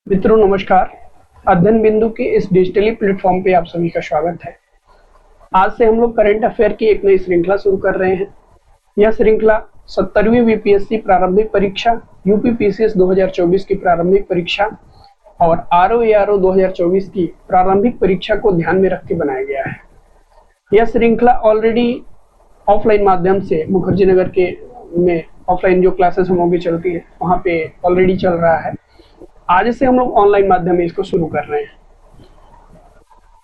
मित्रों नमस्कार। अध्ययन बिंदु के इस डिजिटली प्लेटफॉर्म पे आप सभी का स्वागत है। आज से हम लोग करंट अफेयर की एक नई श्रृंखला शुरू कर रहे हैं। यह श्रृंखला 70वीं बीपीएससी प्रारंभिक परीक्षा, यूपी पीसीएस 2024 की प्रारंभिक परीक्षा और आरओ 2024 की प्रारंभिक परीक्षा को ध्यान में रख के बनाया गया है। यह श्रृंखला ऑलरेडी ऑफलाइन माध्यम से मुखर्जी नगर के में ऑफलाइन जो क्लासेस हम लोग की चलती है वहाँ पे ऑलरेडी चल रहा है। आज से हम लोग ऑनलाइन माध्यम में इसको शुरू कर रहे हैं।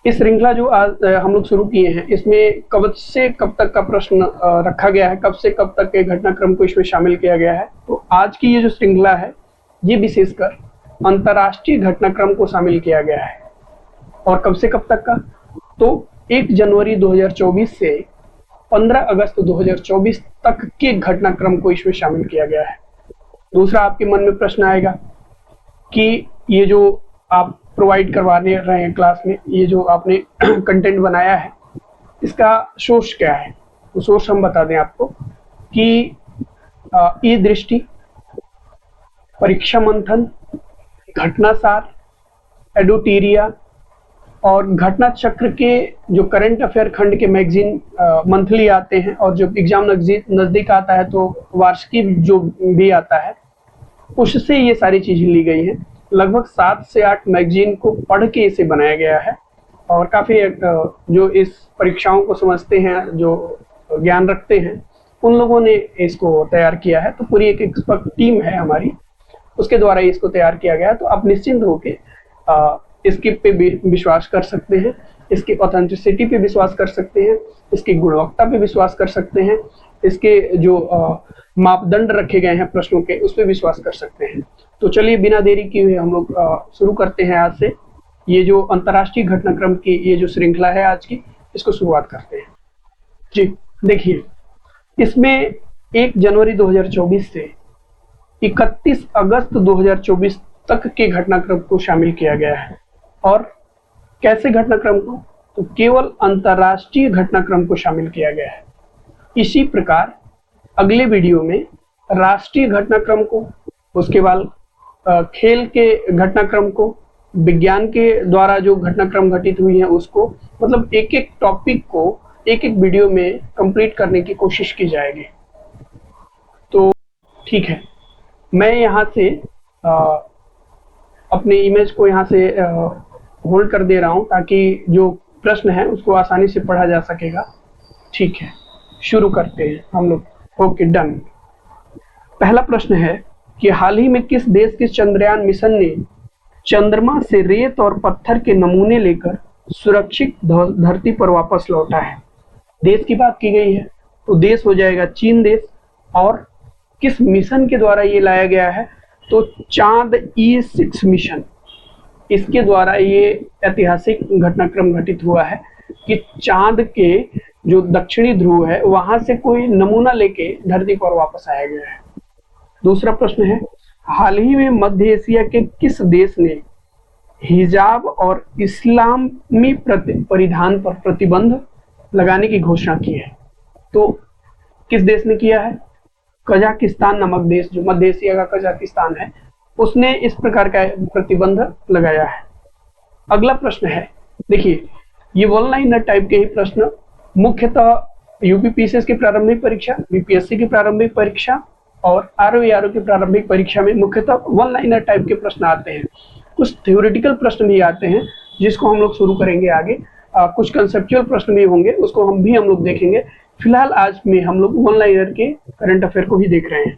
इस श्रृंखला जो आज हम लोग शुरू किए हैं, इसमें कब से कब तक का प्रश्न रखा गया है, कब से कब तक के घटनाक्रम को इसमें शामिल किया गया है। तो आज की ये जो श्रृंखला है, ये विशेषकर अंतर्राष्ट्रीय घटनाक्रम को शामिल किया गया है। और कब से कब तक का, तो 1 जनवरी 2024 से 15 अगस्त 2024 तक के घटनाक्रम को इसमें शामिल किया गया है। दूसरा, आपके मन में प्रश्न आएगा कि ये जो आप प्रोवाइड करवाने रहे हैं क्लास में, ये जो आपने कंटेंट बनाया है, इसका सोर्स क्या है। तो सोर्स हम बता दें आपको कि ई दृष्टि, परीक्षा मंथन, घटनासार, एडोटीरिया और घटना चक्र के जो करंट अफेयर खंड के मैगजीन मंथली आते हैं, और जब एग्जाम नजदीक आता है तो वार्षिकी जो भी आता है, उससे ये सारी चीजें ली गई हैं। लगभग 7 से 8 मैगजीन को पढ़ के इसे बनाया गया है। और काफ़ी जो इस परीक्षाओं को समझते हैं, जो ज्ञान रखते हैं, उन लोगों ने इसको तैयार किया है। तो पूरी एक एक्सपर्ट टीम है हमारी, उसके द्वारा इसको तैयार किया गया है। तो आप निश्चिंत होकर इसके पे विश्वास कर सकते हैं, इसकी ऑथेंटिसिटी पे विश्वास कर सकते हैं, इसकी गुणवत्ता पे विश्वास कर सकते हैं, इसके जो मापदंड रखे गए हैं प्रश्नों के, उस पर विश्वास कर सकते हैं। तो चलिए बिना देरी किए हुए हम लोग शुरू करते हैं। आज से ये जो अंतर्राष्ट्रीय घटनाक्रम की ये जो श्रृंखला है आज की, इसको शुरुआत करते हैं। जी देखिए, इसमें 1 जनवरी 2024 से 31 अगस्त 2024 तक के घटनाक्रम को शामिल किया गया है। और कैसे घटनाक्रम को, तो केवल अंतर्राष्ट्रीय घटनाक्रम को शामिल किया गया है। इसी प्रकार अगले वीडियो में राष्ट्रीय घटनाक्रम को, उसके बाद खेल के घटनाक्रम को, विज्ञान के द्वारा जो घटनाक्रम घटित हुई है उसको, मतलब एक एक टॉपिक को एक एक वीडियो में कंप्लीट करने की कोशिश की जाएगी। तो ठीक है, मैं यहाँ से अपने इमेज को यहाँ से होल्ड कर दे रहा हूँ ताकि जो प्रश्न है उसको आसानी से पढ़ा जा सकेगा। ठीक है, शुरू करते हैं हम लोग। Okay, done. पहला प्रश्न है कि हाल ही में किस देश के चंद्रयान मिशन ने चंद्रमा से रेत और पत्थर के नमूने लेकर सुरक्षित धरती पर वापस लौटा है। देश की बात की गई है तो देश हो जाएगा चीन देश। और किस मिशन के द्वारा ये लाया गया है, तो चांद E6 मिशन, इसके द्वारा ये ऐतिहासिक घटनाक्रम घटित हुआ है कि चांद के जो दक्षिणी ध्रुव है वहां से कोई नमूना लेके धरती पर वापस आया गया है। दूसरा प्रश्न है, हाल ही में मध्य एशिया के किस देश ने हिजाब और इस्लामी परिधान पर प्रतिबंध लगाने की घोषणा की है। तो किस देश ने किया है, कजाकिस्तान नामक देश, जो मध्य एशिया का कजाकिस्तान है, उसने इस प्रकार का प्रतिबंध लगाया है। अगला प्रश्न है, देखिए ये वन लाइनर टाइप के ही प्रश्न मुख्यतः यूपी पीसीएस की प्रारंभिक परीक्षा, बीपीएससी की प्रारंभिक परीक्षा और आरओ की प्रारंभिक परीक्षा में मुख्यतः वन लाइनर टाइप के प्रश्न आते हैं। कुछ थ्योरेटिकल प्रश्न भी आते हैं जिसको हम लोग शुरू करेंगे आगे। कुछ कंसेप्चुअल प्रश्न भी होंगे, उसको हम लोग देखेंगे। फिलहाल आज में हम लोग वन लाइनर के करंट अफेयर को ही देख रहे हैं।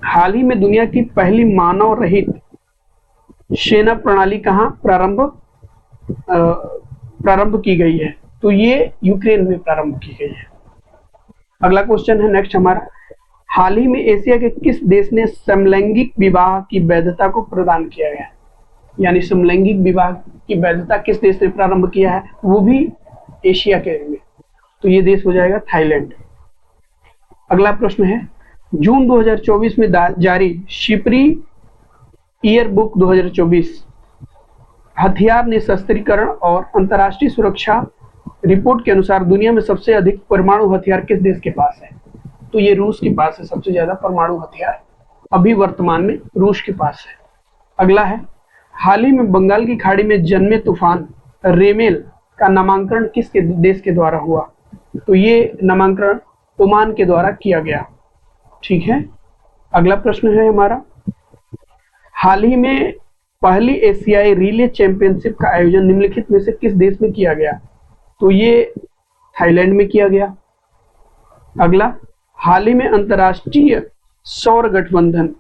हाल ही में दुनिया की पहली मानव रहित सेना प्रणाली कहाँ प्रारंभ की गई है, तो ये यूक्रेन में प्रारंभ की गई है। अगला क्वेश्चन है नेक्स्ट हमारा, हाल ही में एशिया के किस देश ने समलैंगिक विवाह की वैधता को प्रदान किया है। यानी समलैंगिक विवाह की वैधता किस देश ने प्रारंभ किया है, वो भी एशिया के में, तो ये देश हो जाएगा थाईलैंड। अगला प्रश्न है, जून 2024 में जारी शिपरी ईयर बुक 2024 हथियार निशस्त्रीकरण और अंतर्राष्ट्रीय सुरक्षा रिपोर्ट के अनुसार दुनिया में सबसे अधिक परमाणु हथियार किस देश के पास है, तो ये रूस के पास है। सबसे ज्यादा परमाणु हथियार अभी वर्तमान में रूस के पास है। अगला है, हाल ही में बंगाल की खाड़ी में जन्मे तूफान रेमेल का नामांकन किस देश के द्वारा हुआ? तो ये नामांकन ओमान के द्वारा किया गया। ठीक है, अगला प्रश्न है हमारा, हाल ही में पहली एशियाई रिले चैंपियनशिप का आयोजन निम्नलिखित में से किस देश में किया गया? तो ये थाईलैंड में किया गया। अगला, हाल ही में अंतर्राष्ट्रीय सौर गठबंधन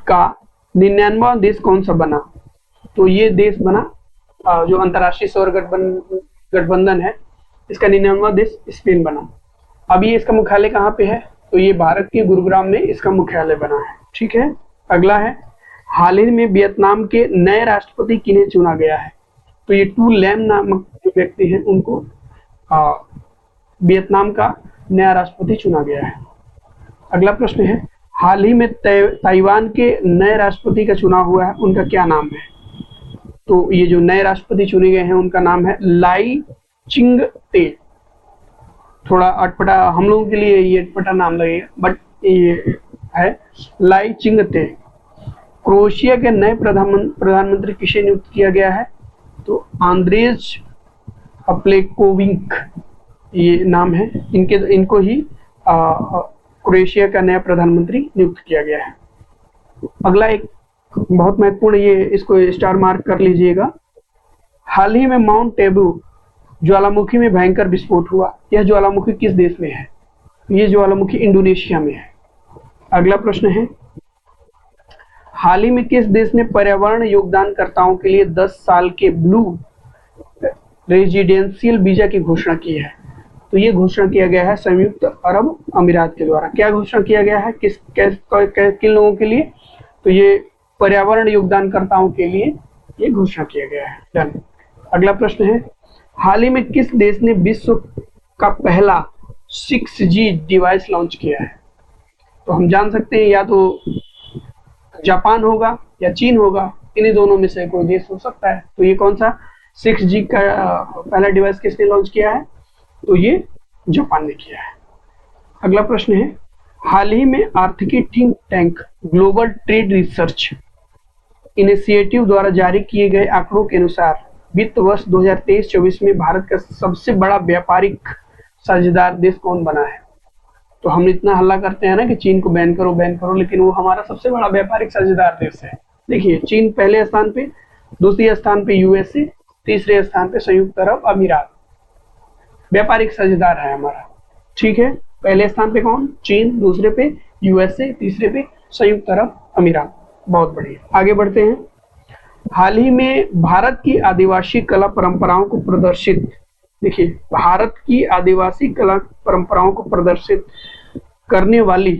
का 99वां देश कौन सा बना? तो ये देश बना जो अंतर्राष्ट्रीय सौर गठबंधन है, इसका 99वां देश स्पेन बना। अब ये इसका मुख्यालय कहाँ पे है? तो ये भारत के गुरुग्राम में इसका मुख्यालय बना है। ठीक है, अगला है, हाल ही में वियतनाम के नए राष्ट्रपति किन्हें चुना गया है? तो ये टू लैम नामक जो व्यक्ति हैं उनको वियतनाम का नया राष्ट्रपति चुना गया है। अगला प्रश्न है, हाल ही में ताइवान के नए राष्ट्रपति का चुनाव हुआ है, उनका क्या नाम है? तो ये जो नए राष्ट्रपति चुने गए हैं उनका नाम है लाई चिंग-ते। थोड़ा अटपटा हम लोगों के लिए ये अटपटा नाम लगेगा, बट ये है लाई चिंग-ते। क्रोएशिया के नए प्रधानमंत्री किसे नियुक्त किया गया है? तो आंद्रेज प्लेकोविक ये नाम है, इनको ही क्रोएशिया का नया प्रधानमंत्री नियुक्त किया गया है। अगला एक बहुत महत्वपूर्ण, ये इसको स्टार मार्क कर लीजिएगा, हाल ही में माउंट टेबू ज्वालामुखी में भयंकर विस्फोट हुआ, यह ज्वालामुखी किस देश में है? ये ज्वालामुखी इंडोनेशिया में है। अगला प्रश्न है, हाल ही में किस देश ने पर्यावरण योगदानकर्ताओं के लिए 10 साल के ब्लू रेजिडेंशियल वीजा की घोषणा की है? तो ये घोषणा किया गया है संयुक्त अरब अमीरात के द्वारा। क्या घोषणा किया गया है, किन लोगों के लिए? तो ये पर्यावरण योगदानकर्ताओं के लिए ये घोषणा किया गया है। डन। अगला प्रश्न है, हाल ही में किस देश ने विश्व का पहला 6G डिवाइस लॉन्च किया है? तो हम जान सकते हैं या तो जापान होगा या चीन होगा, इन्हीं दोनों में से कोई देश हो सकता है। तो ये कौन सा 6G का पहला डिवाइस किसने लॉन्च किया है? तो ये जापान ने किया है। अगला प्रश्न है, हाल ही में आर्थिकी think tank global trade research initiative द्वारा जारी किए गए आंकड़ों के अनुसार वित्त वर्ष 2023-24 में भारत का सबसे बड़ा व्यापारिक साझेदार देश कौन बना है? तो हम इतना हल्ला करते हैं ना कि चीन को बैन करो, लेकिन वो हमारा सबसे बड़ा व्यापारिक साझेदार देश है। देखिए, चीन पहले स्थान पे, दूसरे स्थान पे यूएसए, तीसरे स्थान पे संयुक्त अरब अमीरात व्यापारिक साझेदार है हमारा। ठीक है, पहले स्थान पे कौन? चीन, दूसरे पे यूएसए, तीसरे पे संयुक्त अरब अमीरात। बहुत बढ़िया, आगे बढ़ते हैं। हाल ही में भारत की आदिवासी कला परंपराओं को प्रदर्शित, देखिए, भारत की आदिवासी कला परंपराओं को प्रदर्शित करने वाली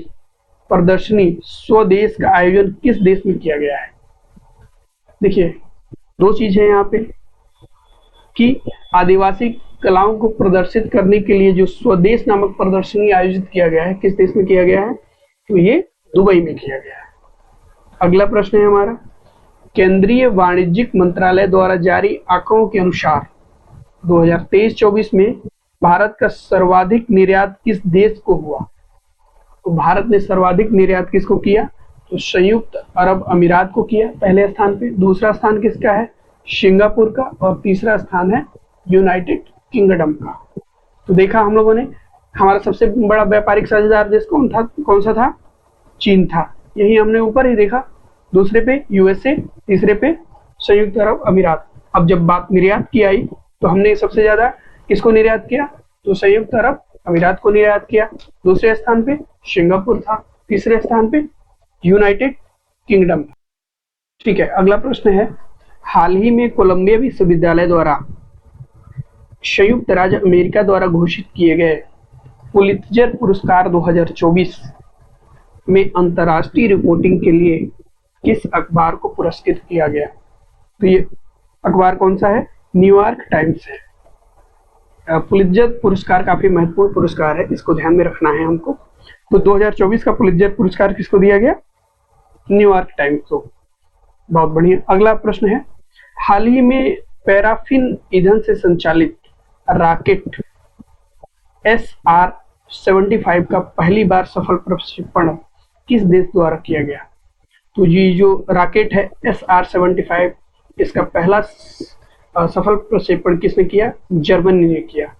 प्रदर्शनी स्वदेश का आयोजन किस देश में किया गया है? देखिए, दो चीजें यहाँ पे कि आदिवासी कलाओं को प्रदर्शित करने के लिए जो स्वदेश नामक प्रदर्शनी आयोजित किया गया है, किस देश में किया गया है? तो ये दुबई में किया गया है। अगला प्रश्न है हमारा, केंद्रीय वाणिज्यिक मंत्रालय द्वारा जारी आंकड़ों के अनुसार 2023-24 में भारत का सर्वाधिक निर्यात किस देश को हुआ? तो भारत ने सर्वाधिक निर्यात किसको किया? तो संयुक्त अरब अमीरात को किया पहले स्थान पे। दूसरा स्थान किसका है? सिंगापुर का। और तीसरा स्थान है यूनाइटेड किंगडम का। तो देखा हम लोगों ने, हमारा सबसे बड़ा व्यापारिक साझेदार देश कौन सा था? चीन था। यही हमने ऊपर ही देखा, दूसरे पे यूएसए, तीसरे पे संयुक्त अरब अमीरात। अब जब बात निर्यात की आई तो हमने सबसे ज्यादा किसको निर्यात किया? तो संयुक्त अरब अमीरात को निर्यात किया। दूसरे स्थान पे सिंगापुर था, तीसरे स्थान पे यूनाइटेड किंगडम। ठीक है, अगला प्रश्न है, हाल ही में कोलंबिया विश्वविद्यालय द्वारा संयुक्त राज्य अमेरिका द्वारा घोषित किए गए पुलित्जर पुरस्कार 2024 में अंतर्राष्ट्रीय रिपोर्टिंग के लिए किस अखबार को पुरस्कृत किया गया? तो ये अखबार कौन सा है? न्यूयॉर्क टाइम्स है। पुलित्जर पुरस्कार काफी महत्वपूर्ण पुरस्कार है, इसको ध्यान में रखना है हमको। तो 2024 का पुलित्जर पुरस्कार किसको दिया गया? न्यूयॉर्क टाइम्स को। बहुत बढ़िया। अगला प्रश्न है, हाल ही में पैराफिन ईंधन से संचालित रॉकेट SR-75 का पहली बार सफल प्रक्षेपण किस देश द्वारा किया गया? तो ये जो रॉकेट है SR-75, इसका पहला सफल प्रक्षेपण किसने किया? जर्मनी ने किया।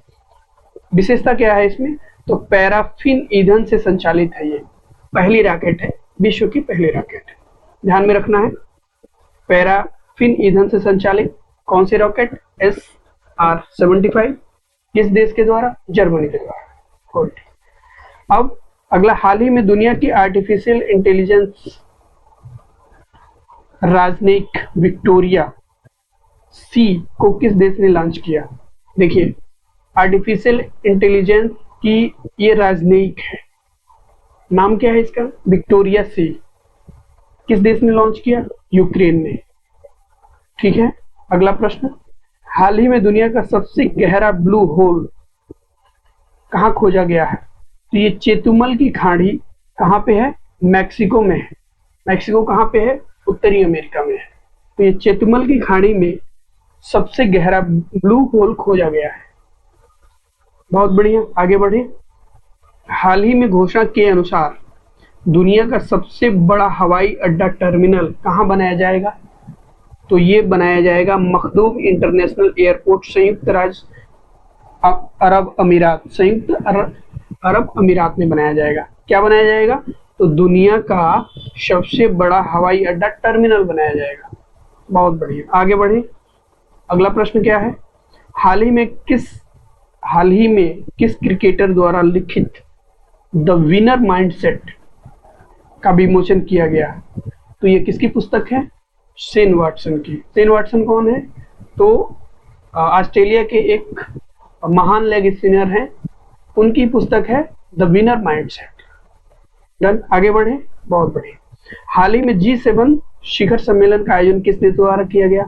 विशेषता क्या है इसमें? तो पैराफिन ईंधन से संचालित है, ये पहली रॉकेट है, विश्व की पहली रॉकेट है, ध्यान में रखना है। पैराफिन ईंधन से संचालित कौन सी रॉकेट? SR-75। किस देश के द्वारा? जर्मनी के द्वारा। गुड। अब अगला, हाल ही में दुनिया की आर्टिफिशियल इंटेलिजेंस राजनयिक विक्टोरिया सी को किस देश ने लॉन्च किया? देखिए, आर्टिफिशियल इंटेलिजेंस की ये राजनयिक है, नाम क्या है इसका? विक्टोरिया सी। किस देश ने लॉन्च किया? यूक्रेन ने। ठीक है। अगला प्रश्न, हाल ही में दुनिया का सबसे गहरा ब्लू होल कहाँ खोजा गया है? तो ये चेतुमल की खाड़ी कहाँ पे है? मैक्सिको में है। मैक्सिको कहाँ पे है? उत्तरी अमेरिका में है। तो ये चेतुमल की खाड़ी में सबसे गहरा ब्लू होल खोजा गया है। बहुत बढ़िया, आगे बढ़े। हाल ही में घोषणा के अनुसार दुनिया का सबसे बड़ा हवाई अड्डा टर्मिनल कहाँ बनाया जाएगा? तो ये बनाया जाएगा मखदूम इंटरनेशनल एयरपोर्ट, संयुक्त अरब अमीरात में बनाया जाएगा। क्या बनाया जाएगा? तो दुनिया का सबसे बड़ा हवाई अड्डा टर्मिनल बनाया जाएगा। बहुत बढ़िया, आगे बढ़े। अगला प्रश्न क्या है? हाल ही में किस क्रिकेटर द्वारा लिखित द विनर माइंडसेट का विमोचन किया गया? तो ये किसकी पुस्तक है? शेन वाटसन की। शेन वाटसन कौन है? तो ऑस्ट्रेलिया के एक महान लेग स्पिनर हैं, उनकी पुस्तक है द विनर माइंडसेट। डन, आगे बढ़े। बहुत बढ़िया। हाल ही में G7 शिखर सम्मेलन का आयोजन किस देश द्वारा किया गया?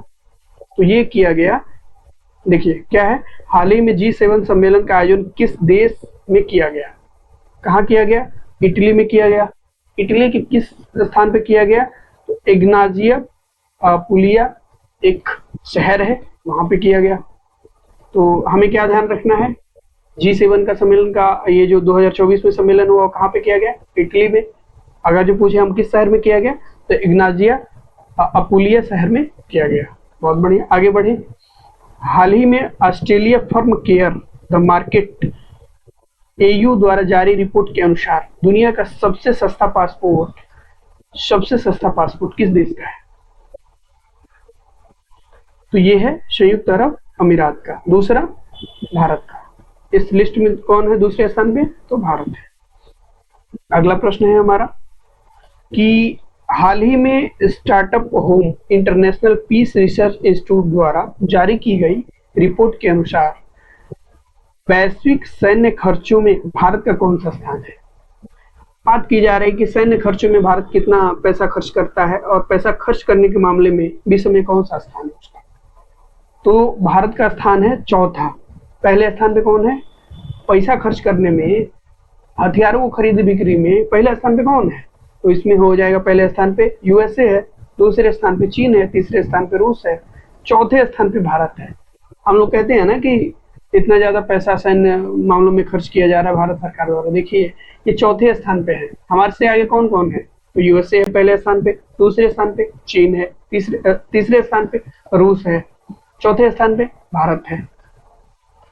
तो ये किया गया, देखिए क्या है, हाल ही में G7 सम्मेलन का आयोजन किस देश में किया गया? कहाँ किया गया? इटली में किया गया। इटली के किस स्थान पे किया गया? तो इग्नाजिया पुलिया एक शहर है, वहां पे किया गया। तो हमें क्या ध्यान रखना है? G7 का सम्मेलन का ये जो 2024 में सम्मेलन हुआ कहाँ पे किया गया? इटली में। अगर जो पूछे हम किस शहर में किया गया, तो इग्नाजिया अपुलिया शहर में किया गया। बहुत बढ़िया, आगे बढ़े। हाल ही में Australia firm care the market AU द्वारा जारी रिपोर्ट के अनुसार दुनिया का सबसे सस्ता पासपोर्ट किस देश का है? तो ये है संयुक्त अरब अमीरात का। दूसरा भारत का। इस लिस्ट में कौन है दूसरे स्थान पे? तो भारत है। अगला प्रश्न है हमारा कि हाल ही में Stockholm international peace research institute द्वारा जारी की गई रिपोर्ट के अनुसार वैश्विक सैन्य खर्चों में भारत का कौन सा स्थान है? बात की जा रही है कि सैन्य खर्चों में भारत कितना पैसा खर्च करता है और पैसा खर्च करने के मामले में विश्व में कौन सा स्थान है उसका? तो भारत का स्थान है चौथा। पहले स्थान पे कौन है? पैसा खर्च करने में, हथियारों को खरीद बिक्री में पहले स्थान पे कौन है? तो इसमें हो जाएगा पहले स्थान पे USA है, दूसरे स्थान पे चीन है, तीसरे स्थान पे रूस है, चौथे स्थान पे भारत है। हम लोग कहते हैं ना कि इतना ज्यादा पैसा सैन्य मामलों में खर्च किया जा रहा है भारत सरकार द्वारा, देखिए ये चौथे स्थान पे है। हमारे से आगे कौन कौन है? तो USA है पहले स्थान पे, दूसरे स्थान पे चीन है, तीसरे स्थान पे रूस है, चौथे स्थान पे भारत है।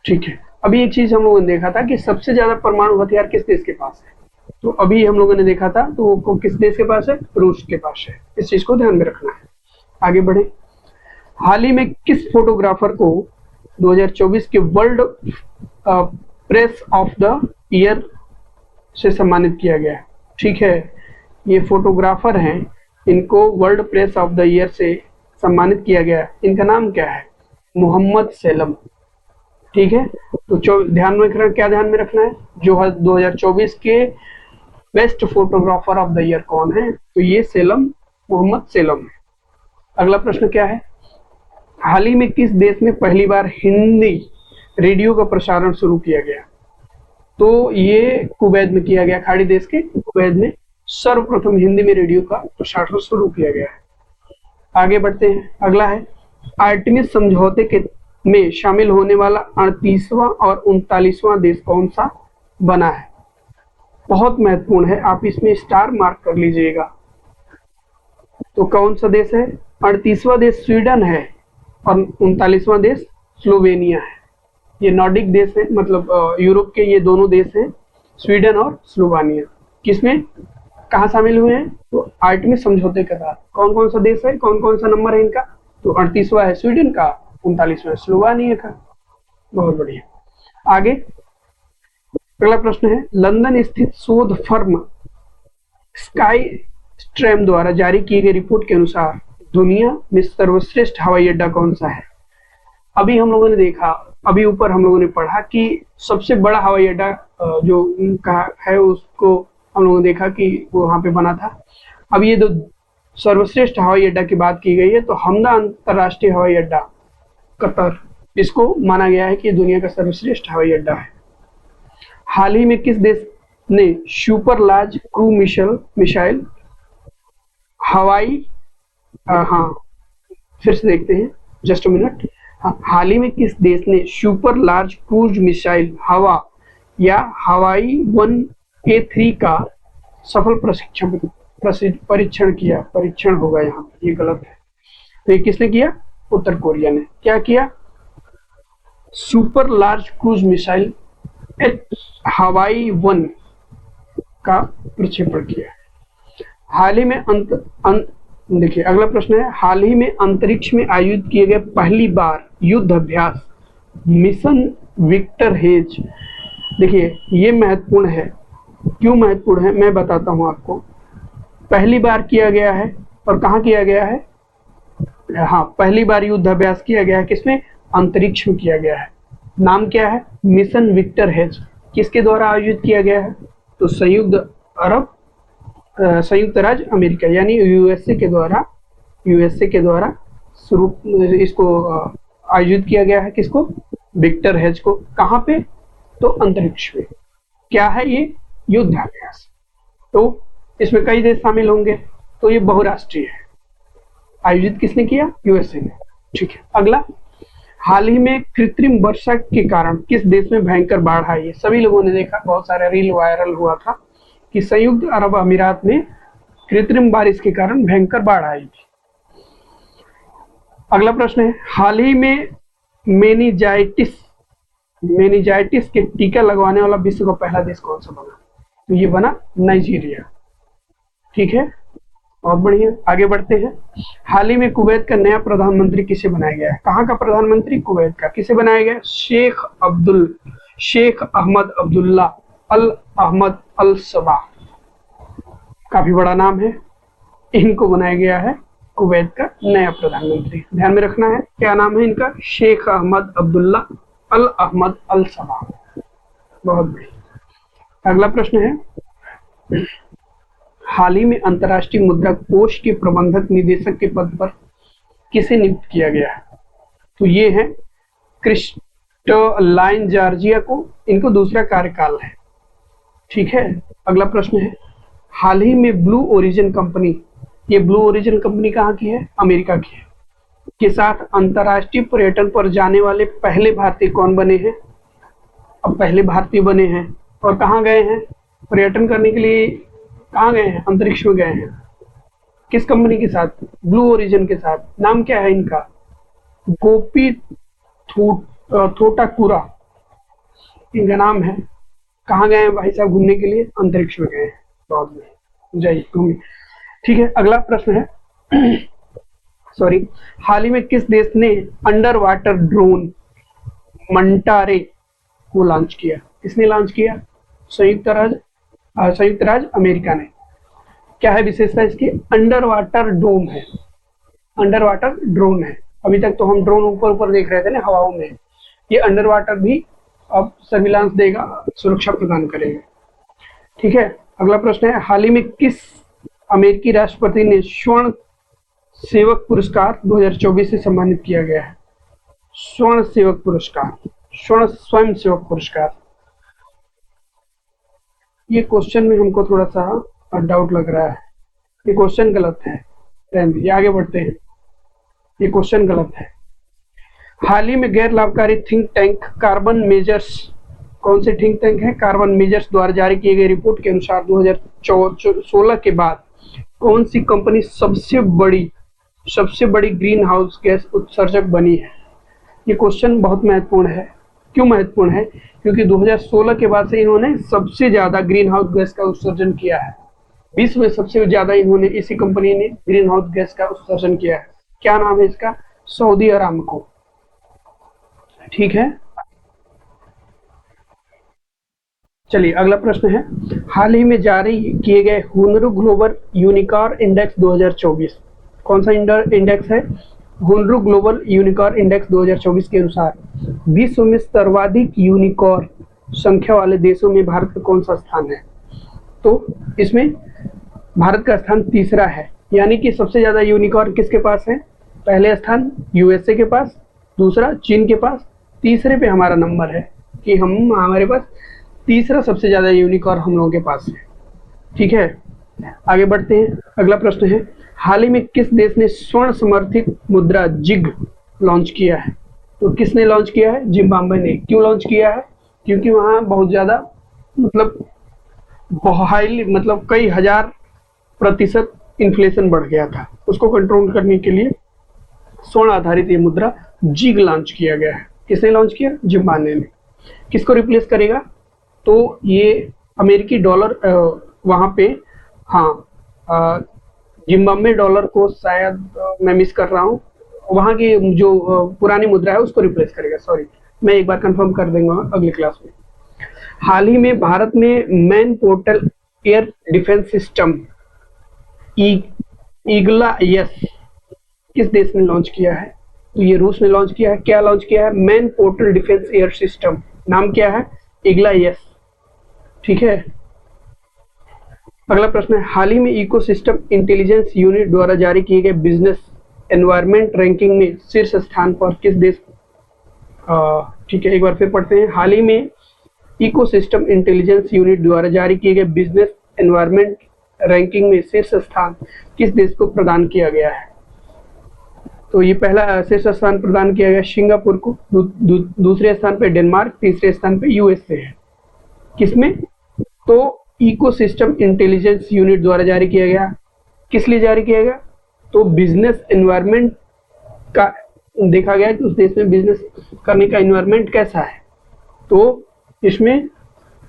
ठीक है। अभी एक चीज हम लोगों ने देखा था कि सबसे ज्यादा परमाणु हथियार किस देश के पास है? तो अभी हम लोगों ने देखा था, तो वो किस देश के पास है? रूस के पास है। इस चीज को ध्यान में रखना है। आगे बढ़े। हाल ही में किस फोटोग्राफर को 2024 के world press of the year से सम्मानित किया गया है? ठीक है, ये फोटोग्राफर हैं, इनको world press of the year से सम्मानित किया गया है। इनका नाम क्या है? मोहम्मद सेलम। ठीक है, तो ध्यान में रखना, क्या ध्यान में रखना है? जो 2024 के best photographer of the year कौन है? तो ये मोहम्मद सेलम है। अगला प्रश्न क्या है? हाल ही में किस देश में पहली बार हिंदी रेडियो का प्रसारण शुरू किया गया? तो ये कुवैत में किया गया। खाड़ी देश के कुवैत में सर्वप्रथम हिंदी में रेडियो का प्रसारण शुरू किया गया है। आगे बढ़ते हैं। अगला है, आर्टेमिस समझौते में शामिल होने वाला 38वां और 39वां देश कौन सा बना है? बहुत महत्वपूर्ण है, आप इसमें स्टार मार्क कर लीजिएगा। तो कौन सा देश है? 38वां देश स्वीडन है और 39वां देश स्लोवेनिया है। ये नॉर्डिक देश है, मतलब यूरोप के ये दोनों देश हैं, स्वीडन और स्लोवेनिया। किसमें कहाँ शामिल हुए हैं? तो आर्टेमिस समझौते के तहत। कौन कौन सा देश है, कौन कौन सा नंबर है इनका? तो 38वां है स्वीडन का, 39वां स्लोवेनिया का। बहुत बढ़िया। आगे अगला प्रश्न है, लंदन स्थित शोध फर्म स्काई स्ट्रैम द्वारा जारी की गई रिपोर्ट के अनुसार दुनिया में सर्वश्रेष्ठ हवाई अड्डा कौन सा है? अभी हम लोगों ने देखा, अभी ऊपर हम लोगों ने पढ़ा कि सबसे बड़ा हवाई अड्डा जो कहा है उसको हम लोगों ने देखा कि वो वहां पे बना था। अब ये दो सर्वश्रेष्ठ हवाई अड्डा की बात की गई है, तो हमदा अंतरराष्ट्रीय हवाई अड्डा कतर, इसको माना गया है कि दुनिया का सर्वश्रेष्ठ हवाई अड्डा है। हाल ही में किस देश ने सुपर लार्ज क्रू मिसाइल हवाई हाँ फिर से देखते हैं, जस्ट अ मिनट। हाल ही में किस देश ने सुपर लार्ज क्रूज मिसाइल हवा या हवाई 1A3 का सफल परीक्षण किया? परीक्षण होगा यहाँ, ये गलत है। तो ये किसने किया? उत्तर कोरिया ने। क्या किया? सुपर लार्ज क्रूज मिसाइल हवाई 1 का प्रक्षेपण किया। हाल ही में देखिए अगला प्रश्न है, हाल ही में अंतरिक्ष में आयोजित किए गए पहली बार युद्ध अभ्यास मिशन विक्टर हेज। देखिए ये महत्वपूर्ण है। क्यों महत्वपूर्ण है मैं बताता हूं आपको। पहली बार किया गया है और कहाँ किया गया है? हाँ, पहली बार युद्ध अभ्यास किया गया है किसमें? अंतरिक्ष में किया गया है। नाम क्या है? Mission victor hedge. किसके द्वारा आयोजित किया गया है? तो संयुक्त राज्य अमेरिका यानी यूएसए के द्वारा शुरू इसको आयोजित किया गया है। किसको? विक्टर हेज को। कहाँ पे? तो अंतरिक्ष में। क्या है ये? युद्ध अभ्यास। तो इसमें कई देश शामिल होंगे, तो ये बहुराष्ट्रीय है। आयोजित किसने किया? यूएसए ने। ठीक है। अगला, हाल ही में कृत्रिम वर्षा के कारण किस देश में भयंकर बाढ़ आई है? सभी लोगों ने देखा, बहुत सारा रील वायरल हुआ था कि संयुक्त अरब अमीरात में कृत्रिम बारिश के कारण भयंकर बाढ़ आई थी। अगला प्रश्न है, हाल ही में मेनिंजाइटिस के टीका लगवाने वाला विश्व का पहला देश कौन सा बना? तो ये बना नाइजीरिया। ठीक है, बहुत बढ़िया। आगे बढ़ते हैं। हाल ही में कुवैत का नया प्रधानमंत्री किसे बनाया गया है? कहाँ का प्रधानमंत्री? कुवैत का। किसे बनाया गया? शेख अहमद अब्दुल्ला अल अहमद अल सबा। काफी बड़ा नाम है। इनको बनाया गया है कुवैत का नया प्रधानमंत्री। ध्यान में रखना है, क्या नाम है इनका? शेख अहमद अब्दुल्ला अल अहमद अल सबा। बहुत बढ़िया। अगला प्रश्न है, हाल ही में अंतर्राष्ट्रीय मुद्रा कोष के प्रबंधक निदेशक के पद पर किसे नियुक्त किया गया है? तो ये है क्रिस्टलाइन जॉर्जिया को। इनको दूसरा कार्यकाल है। ठीक है। अगला प्रश्न है, हाल ही में ब्लू ओरिजिन कंपनी, ये ब्लू ओरिजिन कंपनी कहाँ की है? अमेरिका की है, के साथ अंतर्राष्ट्रीय पर्यटन पर जाने वाले पहले भारतीय कौन बने हैं? अब पहले भारतीय बने हैं और कहाँ गए हैं पर्यटन करने के लिए? कहाँ गए हैं? अंतरिक्ष में गए हैं। किस कंपनी के साथ? ब्लू ओरिजिन के साथ। नाम क्या है इनका? गोपी थोटाकुरा इनका नाम है। कहाँ गए हैं भाई साहब घूमने के लिए? अंतरिक्ष में गए हैं। बहुत बढ़िया, जाइए घूमिए। ठीक है। अगला प्रश्न है सॉरी, हाल ही में किस देश ने अंडर वाटर ड्रोन मंटारे को लॉन्च किया? किसने लॉन्च किया? संयुक्त राज्य अमेरिका ने। क्या है विशेषता इसकी? अंडर वाटर ड्रोन है, अंडर वाटर ड्रोन है। अभी तक तो हम ड्रोन ऊपर ऊपर देख रहे थे ना, हवाओं में। ये अंडर वाटर भी अब सर्विलांस देगा, सुरक्षा प्रदान करेगा। ठीक है। अगला प्रश्न है, हाल ही में किस अमेरिकी राष्ट्रपति ने स्वर्ण सेवक पुरस्कार 2024 से सम्मानित किया गया है? स्वर्ण सेवक पुरस्कार, स्वर्ण स्वयं सेवक पुरस्कार। ये क्वेश्चन में हमको थोड़ा सा डाउट लग रहा है, ये क्वेश्चन गलत है। ये आगे बढ़ते हैं, ये क्वेश्चन गलत है। हाल ही में गैर लाभकारी थिंक टैंक कार्बन मेजर्स, कौन से थिंक टैंक है? कार्बन मेजर्स द्वारा जारी किए गए रिपोर्ट के अनुसार 2016 के बाद कौन सी कंपनी सबसे बड़ी ग्रीन हाउस गैस उत्सर्जक बनी है? ये क्वेश्चन बहुत महत्वपूर्ण है। क्यों महत्वपूर्ण है? क्योंकि 2016 के बाद से इन्होंने सबसे ज्यादा ग्रीन हाउस गैस का उत्सर्जन किया है। विश्व में सबसे ज्यादा इन्होंने, इसी कंपनी ने ग्रीन हाउस गैस का उत्सर्जन किया है। क्या नाम है इसका? Saudi Aramco. ठीक है, चलिए अगला प्रश्न है, हाल ही में जारी किए गए हुनर ग्लोबल यूनिकॉर्न इंडेक्स 2024, कौन सा इंडेक्स है? हुनर ग्लोबल यूनिकॉर्न इंडेक्स 2024 के अनुसार विश्व में सर्वाधिक यूनिकॉर्न संख्या वाले देशों में भारत का कौन सा स्थान है? तो इसमें भारत का स्थान तीसरा है, यानी कि सबसे ज्यादा यूनिकॉर्न किसके पास है? पहले स्थान यूएसए के पास, दूसरा चीन के पास, तीसरे पे हमारा नंबर है कि हमारे पास तीसरा सबसे ज्यादा यूनिकॉर्न हम लोगों के पास है। ठीक है, आगे बढ़ते हैं। अगला प्रश्न है, हाल ही में किस देश ने स्वर्ण समर्थित मुद्रा जिग लॉन्च किया है? तो किसने लॉन्च किया है? जिम्बाब्वे ने। क्यों लॉन्च किया है? क्योंकि वहां बहुत ज्यादा हाईली कई हजार प्रतिशत इन्फ्लेशन बढ़ गया था, उसको कंट्रोल करने के लिए स्वर्ण आधारित ये मुद्रा जिग लॉन्च किया गया है। किसने लॉन्च किया? जिम्बाब्वे ने। किसको रिप्लेस करेगा? तो ये अमेरिकी डॉलर वहां पे, हाँ, जिम्बाब्वे डॉलर को शायद मैं मिस कर रहा हूँ, वहां की जो पुरानी मुद्रा है उसको रिप्लेस करेगा। सॉरी, मैं एक बार कंफर्म कर दूंगा अगली क्लास में। हाल ही में भारत में man portable air defence system Igla S किस देश ने लॉन्च किया है? तो ये रूस ने लॉन्च किया है। क्या लॉन्च किया है? Man portal defence air system, नाम क्या है? ईगला यस। ठीक है, अगला प्रश्न है, हाल ही में इकोसिस्टम इंटेलिजेंस यूनिट द्वारा जारी किए गए बिजनेस एनवायरनमेंट रैंकिंग में शीर्ष स्थान पर किस देश? ठीक है, एक बार फिर पढ़ते हैं। हाल ही में इकोसिस्टम इंटेलिजेंस यूनिट द्वारा जारी किए गए बिजनेस एनवायरनमेंट रैंकिंग में शीर्ष स्थान किस देश को प्रदान किया गया है? तो ये पहला शीर्ष स्थान प्रदान किया गया सिंगापुर को, दूसरे स्थान पे डेनमार्क, तीसरे स्थान पे यूएसए है। किसमें? तो इकोसिस्टम इंटेलिजेंस यूनिट द्वारा जारी किया गया। किस लिए जारी किया गया? तो बिजनेस एनवायरनमेंट का देखा गया कि उस देश में बिजनेस करने का एनवायरनमेंट कैसा है। तो इसमें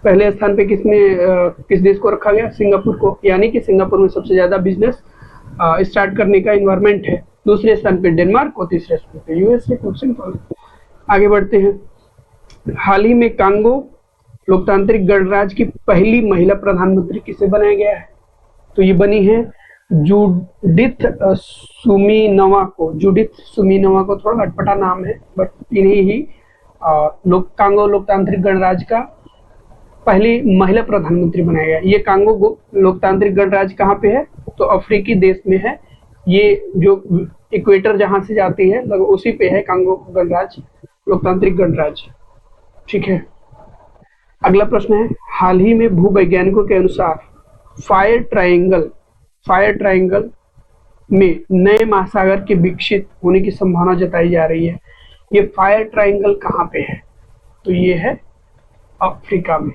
पहले स्थान पे किस देश को रखा गया? सिंगापुर को, यानी कि सिंगापुर में सबसे ज्यादा बिजनेस स्टार्ट करने का एनवायरनमेंट है। दूसरे स्थान पे डेनमार्क और तीसरे स्थान पे यूएसए। सिंपल। आगे बढ़ते हैं, हाल ही में कांगो लोकतांत्रिक गणराज्य की पहली महिला प्रधानमंत्री किसे बनाया गया है? तो ये बनी है जूडिथ सुमीनोवा को। जूडिथ सुमीनोवा को थोड़ा अटपटा नाम है, बट इन्हीं ही कांगो लोकतांत्रिक गणराज्य का पहली महिला प्रधानमंत्री बनाया गया। ये कांगो लोकतांत्रिक गणराज्य कहाँ पे है? तो अफ्रीकी देश में है। ये जो इक्वेटर जहां से जाती है उसी पे है कांगो गणराज्य, लोकतांत्रिक गणराज्य। ठीक है, अगला प्रश्न है, हाल ही में भूवैज्ञानिकों के अनुसार फायर ट्रायंगल में नए महासागर के विकसित होने की संभावना जताई जा रही है। ये फायर ट्रायंगल कहाँ पे है? तो ये है अफ्रीका में।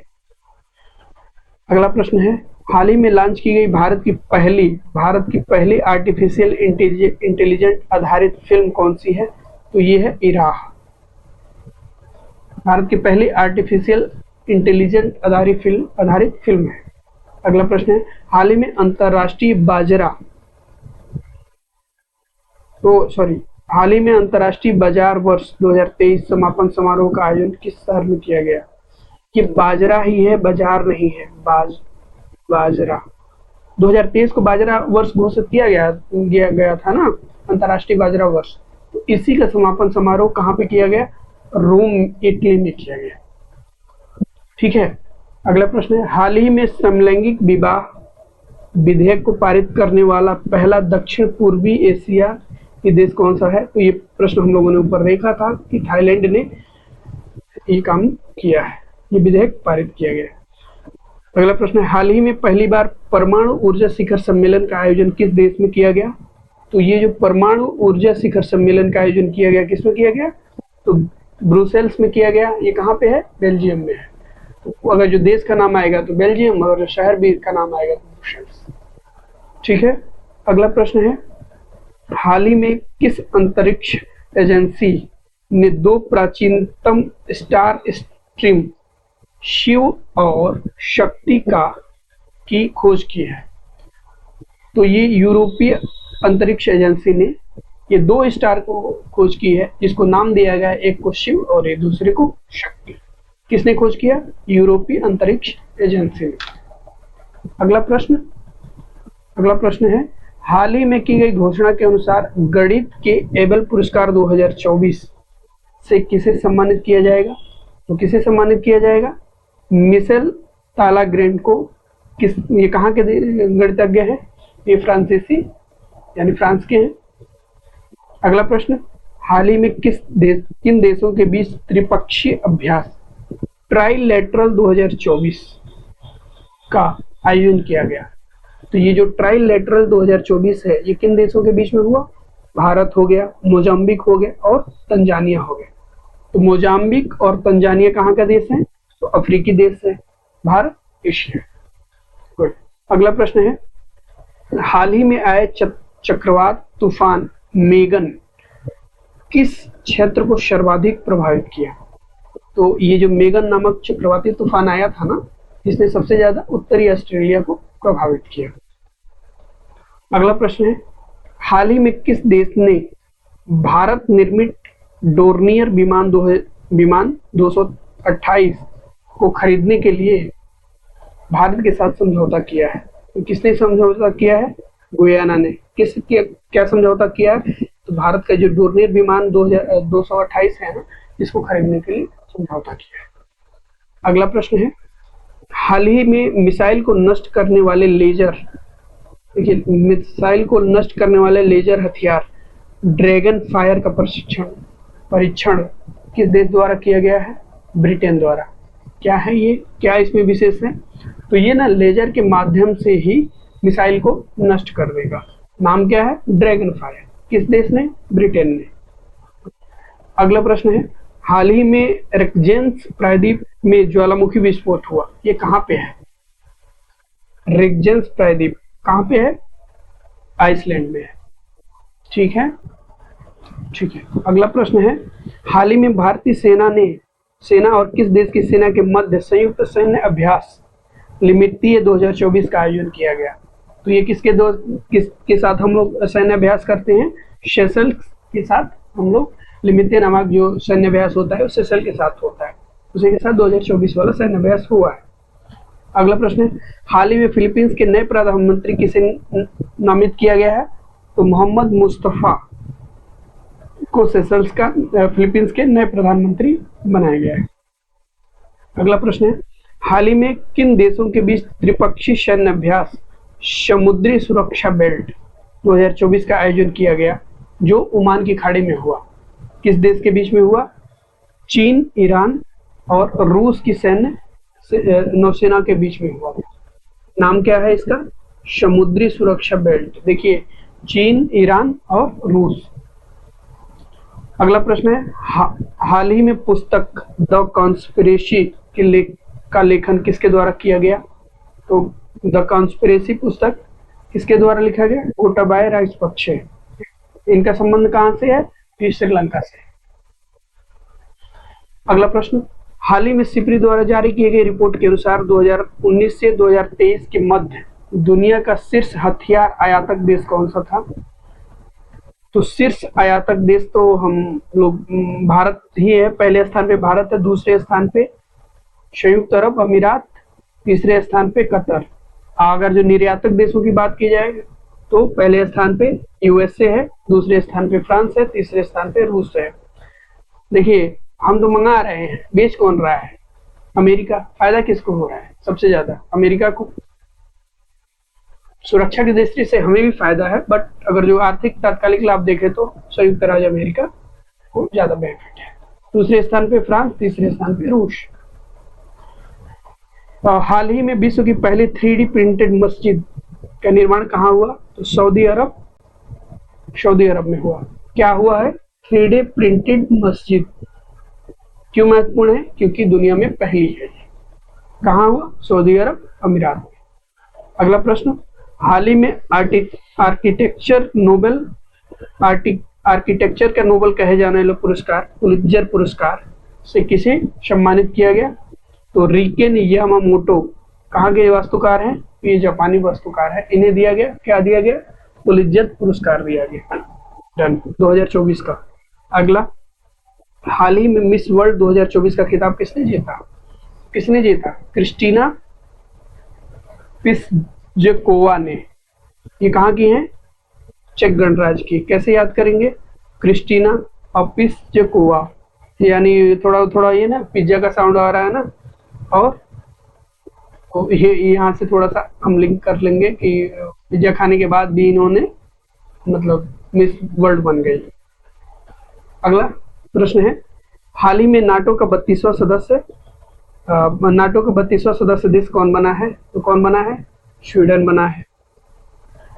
अगला प्रश्न है, हाल ही में लॉन्च की गई भारत की पहली आर्टिफिशियल इंटेलिजेंट आधारित फिल्म कौन सी है? तो ये है इराह। भारत की पहली आर्टिफिशियल इंटेलिजेंट आधारित फिल्म है। अगला प्रश्न है, हाल ही में अंतर्राष्ट्रीय बाजार वर्ष 2023 समापन समारोह का आयोजन किस शहर में किया गया? ये बाजरा ही है, बाजार नहीं है। बाजरा 2023 को बाजरा वर्ष घोषित किया गया था ना, अंतर्राष्ट्रीय बाजरा वर्ष। तो इसी का समापन समारोह कहाँ पे किया गया? रोम, इटली में किया गया। ठीक है, अगला प्रश्न है, हाल ही में समलैंगिक विवाह विधेयक को पारित करने वाला पहला दक्षिण पूर्वी एशिया के देश कौन सा है? तो ये प्रश्न हम लोगों ने ऊपर देखा था कि थाईलैंड ने ये काम किया है, ये विधेयक पारित किया गया। अगला प्रश्न है, हाल ही में पहली बार परमाणु ऊर्जा शिखर सम्मेलन का आयोजन किस देश में किया गया? तो ये जो परमाणु ऊर्जा शिखर सम्मेलन का आयोजन किया गया, किसमें किया गया? तो ब्रुसेल्स में किया गया। ये कहाँ पे है? बेल्जियम में है। तो अगर जो देश का नाम आएगा तो बेल्जियम, और शहर भी का नाम आएगा तो ब्रुसेल्स। ठीक है। अगला प्रश्न है, हाल ही में किस अंतरिक्ष एजेंसी ने दो प्राचीनतम स्टार स्ट्रीम शिव और शक्ति का की खोज की है? तो ये यूरोपीय अंतरिक्ष एजेंसी ने ये दो स्टार को खोज की है, जिसको नाम दिया गया है, एक को शिव और एक दूसरे को शक्ति। किसने खोज किया? यूरोपीय अंतरिक्ष एजेंसी ने। अगला प्रश्न है, हाल ही में की गई घोषणा के अनुसार गणित के एबल पुरस्कार 2024 से किसे सम्मानित किया जाएगा? तो किसे सम्मानित किया जाएगा? मिशेल तालाग्रेंड को। ये कहाँ के गणितज्ञ हैं? ये फ्रांसीसी यानी फ्रांस के हैं। अगला प्रश्न, हाल ही में किन देशों के बीच त्रिपक्षीय अभ्यास ट्राइलेटरल 2024 का आयोजन किया गया? तो ये जो ट्राइलेटरल 2024 है, ये किन देशों के बीच में हुआ? भारत हो गया, मोजाम्बिक हो गया और तंजानिया हो गया। तो मोजाम्बिक और तंजानिया कहाँ का देश है? तो अफ्रीकी देश है। भारत एशिया। गुड। अगला प्रश्न है, हाल ही में आए चक्रवात तूफान मेगन किस क्षेत्र को सर्वाधिक प्रभावित किया? तो ये जो मेगन नामक चक्रवाती तूफान आया था ना, इसने सबसे ज्यादा उत्तरी ऑस्ट्रेलिया को प्रभावित किया। अगला प्रश्न है, हाल ही में किस देश ने भारत निर्मित डोर्नियर विमान 228 को खरीदने के लिए भारत के साथ समझौता किया है? तो किसने समझौता किया है? गुयाना ने। क्या समझौता किया है? तो भारत का जो डोर्नियर विमान 228 है ना, इसको खरीदने के लिए समझौता किया है। अगला प्रश्न है, हाल ही में मिसाइल को नष्ट करने वाले लेजर हथियार ड्रैगन फायर का परीक्षण किस देश द्वारा किया गया है? ब्रिटेन द्वारा। क्या है ये? क्या इसमें विशेष है? तो ये ना लेजर के माध्यम से ही मिसाइल को नष्ट कर देगा। नाम क्या है? Dragon fire. किस देश ने? ब्रिटेन ने। अगला प्रश्न है, हाल ही में रेक्जेंस प्रायद्वीप में ज्वालामुखी विस्फोट हुआ, ये कहाँ पे है? रेक्जेंस प्रायद्वीप कहाँ पे है? आइसलैंड में है। ठीक है। अगला प्रश्न है, हाल ही में भारतीय सेना और किस देश की सेना के मध्य संयुक्त सैन्य अभ्यास लिमिटिए 2024 का आयोजन किया गया? तो ये किसके साथ हम लोग सैन्य अभ्यास करते हैं? सेशल्स के साथ हम लोग लिमिटिए नामक जो सैन्य अभ्यास होता है, सेशल के साथ होता है, उसी के साथ 2024 वाला सैन्य अभ्यास हुआ है। अगला प्रश्न है, हाल ही में फिलीपींस के नए प्रधानमंत्री किसे नामित किया गया है? तो मोहम्मद मुस्तफा को सेशल्स का फिलीपींस के नए प्रधानमंत्री बनाया गया है। अगला प्रश्न है, हाल ही में किन देशों के बीच त्रिपक्षीय सैन्य अभ्यास समुद्री सुरक्षा बेल्ट 2024 का आयोजन किया गया, जो ओमान की खाड़ी में हुआ? किस देश के बीच में हुआ? चीन, ईरान और रूस की नौसेना के बीच में हुआ। नाम क्या है इसका? समुद्री सुरक्षा बेल्ट। देखिए, चीन, ईरान और रूस। अगला प्रश्न है, हाल ही में पुस्तक द कॉन्स्पिरेसी का लेखन किसके द्वारा किया गया? तो द कॉन्स्पिरेसी पुस्तक किसके द्वारा लिखा गया? गोटाबाया राजपक्षे। इनका संबंध कहां से है? श्रीलंका से। अगला प्रश्न, हाल ही में सिप्री द्वारा जारी किए गए रिपोर्ट के अनुसार 2019 से 2023 के मध्य दुनिया का शीर्ष हथियार आयातक देश कौन सा था? तो शीर्ष आयातक देश तो हम लोग भारत ही है। पहले स्थान पे भारत है, दूसरे स्थान पे संयुक्त अरब अमीरात, तीसरे स्थान पे कतर। अगर जो निर्यातक देशों की बात की जाए तो पहले स्थान पे यूएसए है, दूसरे स्थान पे फ्रांस है, तीसरे स्थान पे रूस है। देखिए, हम तो मंगा रहे हैं, बेच कौन रहा है? अमेरिका। फायदा किसको हो रहा है? सबसे ज्यादा अमेरिका को। सुरक्षा की दृष्टि से हमें भी फायदा है, बट अगर जो आर्थिक तात्कालिक लाभ देखें तो संयुक्त राज्य अमेरिका को ज्यादा बेनिफिट है। दूसरे स्थान पे फ्रांस, तीसरे स्थान पे रूस। हाल ही में विश्व की पहली 3D प्रिंटेड मस्जिद का निर्माण कहाँ हुआ? तो सऊदी अरब में हुआ। क्या हुआ है? 3D प्रिंटेड मस्जिद। क्यों महत्वपूर्ण है? क्योंकि दुनिया में पहली है। कहाँ हुआ? सऊदी अरब अमीरात में। अगला प्रश्न, हाल ही में आर्किटेक्चर नोबेल आर्किटेक्चर का नोबेल कहे जाने वाला पुरस्कार पुलित्जर पुरस्कार से किसे सम्मानित किया गया? तो रिकेन यामामोटो कहाँ के वास्तुकार हैं? ये जापानी वास्तुकार है। इन्हें दिया गया, क्या दिया गया? पुलित्जर पुरस्कार दिया गया। डन। 2024 का। अगला, हाल ही में मिस वर्ल्ड 2024 का खिताब किसने जीता? किसने जीता? क्रिस्टीना पिस्जेकोवा ने। ये कहाँ की हैं? चेक गणराज्य की। कैसे याद करेंगे? क्रिस्टीना और पिस्जेकोवा, यानी थोड़ा थोड़ा ये ना पिज्जा का साउंड आ रहा है ना, और ये यहाँ से थोड़ा सा हम लिंक कर लेंगे कि पिज्जा खाने के बाद भी इन्होंने मतलब मिस वर्ल्ड बन गई। अगला प्रश्न है, हाल ही में नाटो का 32वां सदस्य देश कौन बना है? तो कौन बना है? स्वीडन बना है।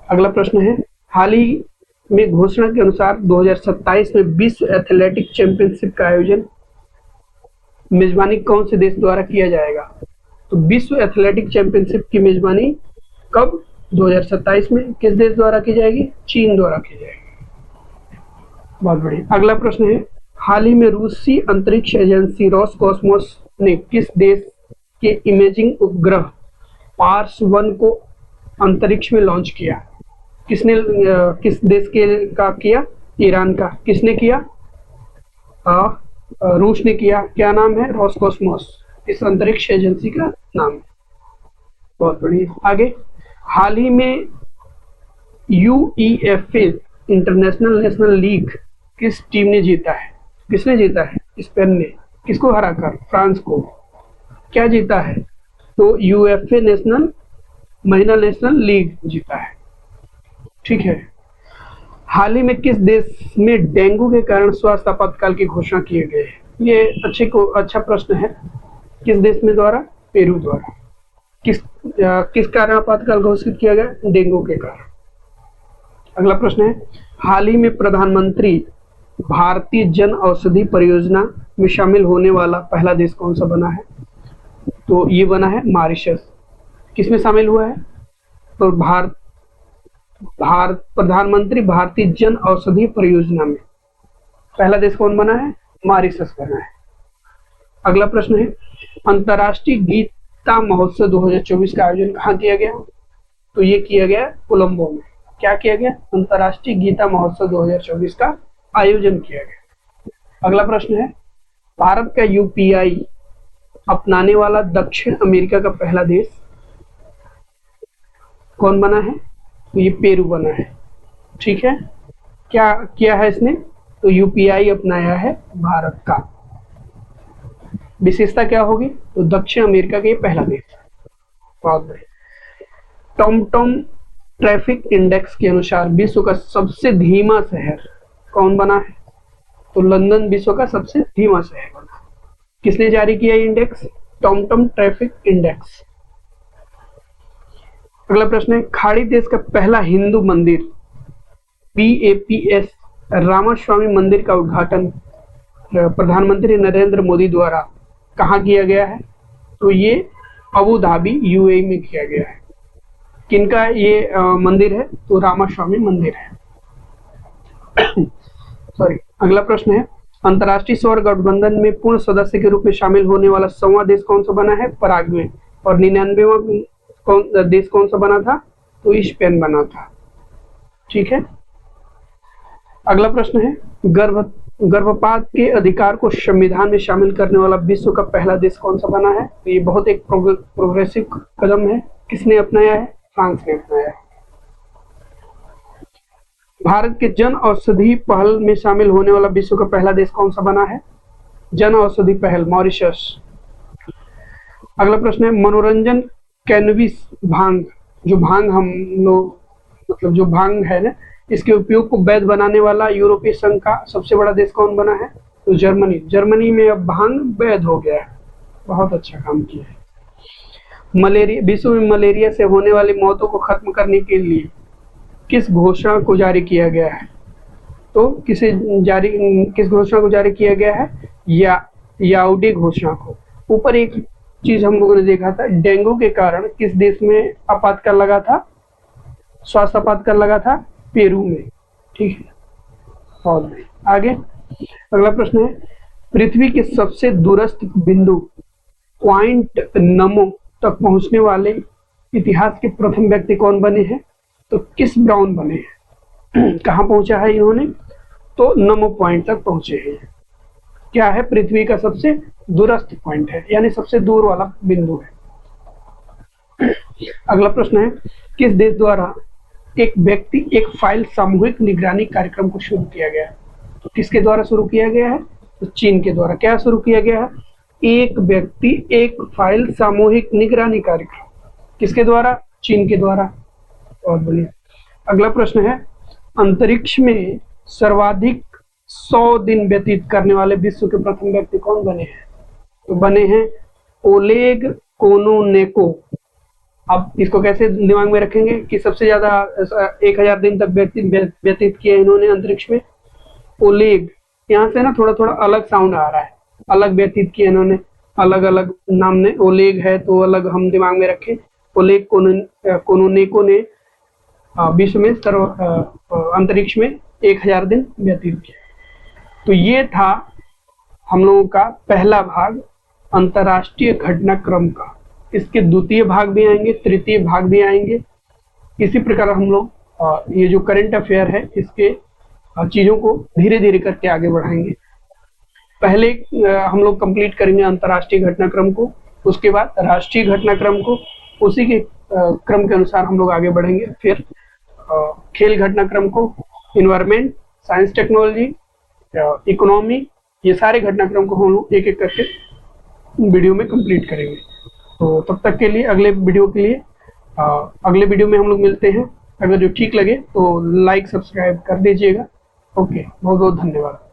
अगला प्रश्न है, हाल ही में घोषणा के अनुसार 2027 में विश्व एथलेटिक चैंपियनशिप का आयोजन मेजबानी कौन से देश द्वारा किया जाएगा? तो विश्व एथलेटिक चैंपियनशिप की मेजबानी कब? 2027 में। किस देश द्वारा की जाएगी? चीन द्वारा की जाएगी। बहुत बढ़िया। अगला प्रश्न है, हाल ही में रूसी अंतरिक्ष एजेंसी रोसकॉस्मोस ने किस देश के इमेजिंग उपग्रह पार्स 1 को अंतरिक्ष में लॉन्च किया? किसने किस देश के का किया? ईरान का। किसने किया? रूस ने किया। क्या नाम है? रोसकॉस्मोस इस अंतरिक्ष एजेंसी का नाम है। बहुत बढ़िया। आगे, हाल ही में यूईएफए इंटरनेशनल नेशनल लीग किस टीम ने जीता है? किसने जीता है? स्पेन ने। किसको हराकर? फ्रांस को। क्या जीता है? तो यूएफए महिला नेशनल लीग जीता है। ठीक है। हाल ही में किस देश में डेंगू के कारण स्वास्थ्य आपातकाल की घोषणा किए गए? ये अच्छा प्रश्न है। किस देश में द्वारा? पेरू द्वारा। किस कारण आपातकाल घोषित किया गया? डेंगू के कारण। अगला प्रश्न है, हाल ही में प्रधानमंत्री भारतीय जन औषधि परियोजना में शामिल होने वाला पहला देश कौन सा बना है? तो ये बना है मॉरिशस। किसमें शामिल हुआ है? तो प्रधानमंत्री भारतीय जन औषधि परियोजना में पहला देश कौन बना है? मॉरिशस बना है। अगला प्रश्न है, अंतर्राष्ट्रीय गीता महोत्सव 2024 का आयोजन कहाँ किया गया? तो ये किया गया कोलंबो में। क्या किया गया? अंतर्राष्ट्रीय गीता महोत्सव 2024 का आयोजन किया गया। अगला प्रश्न है, भारत का यूपीआई अपनाने वाला दक्षिण अमेरिका का पहला देश कौन बना है? तो ये पेरू बना है। ठीक है। क्या किया है इसने? तो यूपीआई अपनाया है भारत का। विशेषता क्या होगी? तो दक्षिण अमेरिका का ये पहला देश। बहुत बढ़िया। टॉमटॉम ट्रैफिक इंडेक्स के अनुसार विश्व का सबसे धीमा शहर कौन बना है? तो लंदन विश्व का सबसे धीमा शहर बना। किसने जारी किया इंडेक्स? TomTom traffic index. अगला प्रश्न है, खाड़ी देश का पहला हिंदू मंदिर PAPS रामास्वामी मंदिर का उद्घाटन प्रधानमंत्री नरेंद्र मोदी द्वारा कहाँ किया गया है? तो ये अबू धाबी UAE में किया गया है। किनका ये मंदिर है? तो रामास्वामी मंदिर है। सॉरी। अगला प्रश्न है, अंतर्राष्ट्रीय सौर गठबंधन में पूर्ण सदस्य के रूप में शामिल होने वाला 100वां देश कौन सा बना है? पराग्वे। और 99वां देश कौन सा बना था? तो स्पेन बना था। ठीक है। अगला प्रश्न है, गर्भपात के अधिकार को संविधान में शामिल करने वाला विश्व का पहला देश कौन सा बना है? तो ये बहुत एक प्रोग्रेसिव कदम है। किसने अपनाया है? फ्रांस ने अपनाया है। भारत के जन औषधि पहल में शामिल होने वाला विश्व का पहला देश कौन सा बना है? जन औषधि पहल मॉरिशस। अगला प्रश्न है, मनोरंजन कैनबिस भांग, जो भांग हम लोग मतलब जो भांग है ना, इसके उपयोग को वैध बनाने वाला यूरोपीय संघ का सबसे बड़ा देश कौन बना है? तो जर्मनी। जर्मनी में अब भांग वैध हो गया है। बहुत अच्छा काम किया है। मलेरिया, विश्व में मलेरिया से होने वाली मौतों को खत्म करने के लिए किस घोषणा को जारी किया गया है? तो किस घोषणा को जारी किया गया है? याओडी घोषणा को। ऊपर एक चीज हम लोगों ने देखा था, डेंगू के कारण किस देश में आपातकाल लगा था? स्वास्थ्य आपातकाल लगा था पेरू में, ठीक है। और आगे अगला प्रश्न है, पृथ्वी के सबसे दूरस्थ बिंदु पॉइंट नमो तक पहुंचने वाले इतिहास के प्रथम व्यक्ति कौन बने हैं? तो किस ब्राउन बने हैं। कहाँ पहुंचा है इन्होंने? तो नमो पॉइंट तक पहुंचे हैं। क्या है? पृथ्वी का सबसे दूरस्थ पॉइंट है, यानी सबसे दूर वाला बिंदु है। अगला प्रश्न है, किस देश द्वारा एक फाइल सामूहिक निगरानी कार्यक्रम को शुरू किया गया है? तो किसके द्वारा शुरू किया गया है? तो चीन के द्वारा। क्या शुरू किया गया है? एक व्यक्ति एक फाइल सामूहिक निगरानी कार्यक्रम, किसके द्वारा? चीन के द्वारा। बहुत बढ़िया। अगला प्रश्न है, अंतरिक्ष में सर्वाधिक 100 दिन व्यतीत करने वाले विश्व के प्रथम व्यक्ति कौन बने हैं? तो बने हैं ओलेग कोनोनेको। अब इसको कैसे दिमाग में रखेंगे कि सबसे ज्यादा 1000 दिन तक व्यतीत किए इन्होंने अंतरिक्ष में? ओलेग, यहाँ से ना थोड़ा थोड़ा अलग साउंड आ रहा है, अलग व्यतीत किए इन्होंने, अलग अलग नाम ने, ओलेग है तो अलग हम दिमाग में रखें। ओलेग कोनोनेको ने विश्व में अंतरिक्ष में 1000 दिन व्यतीत किए। तो ये था हम लोगों का पहला भाग अंतरराष्ट्रीय घटनाक्रम का। इसके द्वितीय भाग भी आएंगे, तृतीय भाग भी आएंगे। इसी प्रकार हम लोग ये जो करंट अफेयर है इसके चीजों को धीरे धीरे करके आगे बढ़ाएंगे। पहले हम लोग कंप्लीट करेंगे अंतरराष्ट्रीय घटनाक्रम को, उसके बाद राष्ट्रीय घटनाक्रम को, उसी के क्रम के अनुसार हम लोग आगे बढ़ेंगे। फिर खेल घटनाक्रम को, इन्वायरमेंट, साइंस टेक्नोलॉजी, इकोनॉमी, ये सारे घटनाक्रम को हम लोग एक एक करके वीडियो में कंप्लीट करेंगे। तो तब तक के लिए अगले वीडियो में हम लोग मिलते हैं। अगर जो ठीक लगे तो लाइक सब्सक्राइब कर दीजिएगा। ओके, बहुत बहुत धन्यवाद।